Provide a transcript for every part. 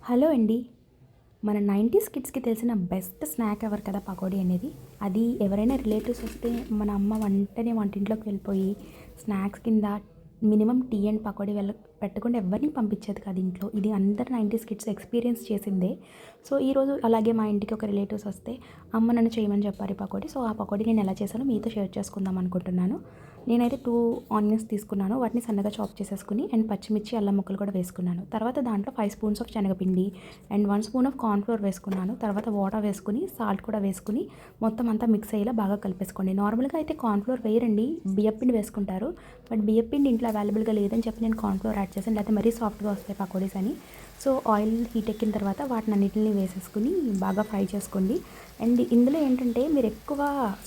Hello అండి. మన 90s కిడ్స్‌కి తెలిసిన బెస్ట్ స్నాక్ ఎవరు కదా పకోడీ అనేది. అది ఎవరైనా రిలేటివ్స్ వస్తే మన అమ్మ వెంటనే వంటింట్లోకి వెళ్ళిపోయి స్నాక్స్ కింద మినిమమ్ టీ అండ్ పకోడీ పెట్టకుండా ఎవ్వరిని పంపించేది కాదు ఇంట్లో. ఇది అందరు 90s కిడ్స్ ఎక్స్‌పీరియన్స్ చేసిందే. సో, ఈరోజు అలాగే మా ఇంటికి ఒక రిలేటివ్స్ వస్తే అమ్మ నన్ను చేయమని చెప్పారు ఈ పకోడీ. సో, ఆ పకోడీ నేను ఎలా చేశానో మీతో షేర్ చేసుకుందాం అనుకుంటున్నాను. నేనైతే 2 ఆనియన్స్ తీసుకున్నాను. వాటిని సన్నగా చాప్ చేసేసుకుని అండ్ పచ్చిమిర్చి, అల్లం ముక్కలు కూడా వేసుకున్నాను. తర్వాత దాంట్లో 5 స్పూన్స్ ఆఫ్ శనగపిండి and 1 spoon of corn flour వేసుకున్నాను. తర్వాత వాటర్ వేసుకుని, సాల్ట్ కూడా వేసుకుని మొత్తం అంతా మిక్స్ అయ్యేలా బాగా కలిపేసుకోండి. నార్మల్‌గా అయితే కార్న్ ఫ్లోర్ వేయరండి, బియ్యపిండి వేసుకుంటారు. బట్ బియ్యపిండి ఇంట్లో అవైలబుల్‌గా లేదని చెప్పి నేను కార్న్ ఫ్లోర్ యాడ్ చేశాను. లేకపోతే మరీ సాఫ్ట్‌గా వస్తాయి పకోడీస్ అని. సో, ఆయిల్ హీట్ ఎక్కిన తర్వాత వాటినన్నిటిని వేసేసుకుని బాగా ఫ్రై చేసుకోండి. అండ్ ఇందులో ఏంటంటే మీరు ఎక్కువ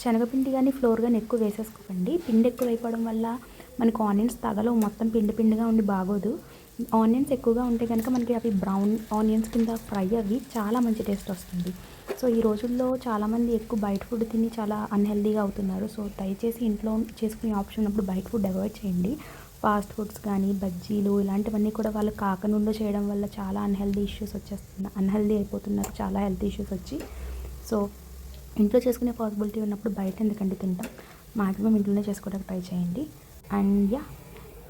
శనగపిండి గానీ, ఫ్లోర్ గానీ ఎక్కువ వేసేసుకోకండి. పిండి ఎక్కువ అయిపోవడం వల్ల మనకు ఆనియన్స్ తగలవు, మొత్తం పిండి పిండిగా ఉండి బాగోదు. ఆనియన్స్ ఎక్కువగా ఉంటే కనుక మనకి అవి బ్రౌన్ ఆనియన్స్ కింద ఫ్రై అవి చాలా మంచి టేస్ట్ వస్తుంది. సో, ఈ రోజుల్లో చాలామంది ఎక్కువ బయట ఫుడ్ తిని చాలా అన్‌హెల్తీగా అవుతున్నారు. సో, దయచేసి ఇంట్లో చేసుకునే ఆప్షన్ ఉన్నప్పుడు బయట ఫుడ్ అవాయిడ్ చేయండి. ఫాస్ట్ ఫుడ్స్ కానీ, బజ్జీలు ఇలాంటివన్నీ కూడా వాళ్ళు కాకనుండో చేయడం వల్ల చాలా అన్‌హెల్తీ అయిపోతున్నారు, చాలా హెల్త్ ఇష్యూస్ వచ్చి. సో, ఇంట్లో చేసుకునే పాసిబిలిటీ ఉన్నప్పుడు బయట ఎందుకండి తింటాం. మాక్సిమం ఇంట్లోనే చేసుకోవడానికి ట్రై చేయండి. And yeah!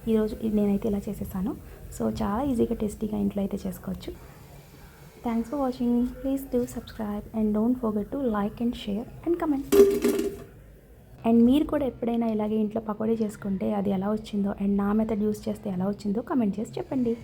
ఈరోజు నేనైతే ఇలా చేసేసాను. సో, చాలా ఈజీగా టేస్టీగా ఇంట్లో అయితే చేసుకోవచ్చు. Thanks for watching. Please do subscribe and don't forget to like and share and comment. And మీరు కూడా ఎప్పుడైనా ఇలాగే ఇంట్లో పకోడీ చేసుకుంటే అది ఎలా వచ్చిందో అండ్ నా మెథడ్ యూస్ చేస్తే ఎలా వచ్చిందో కమెంట్ చేసి చెప్పండి.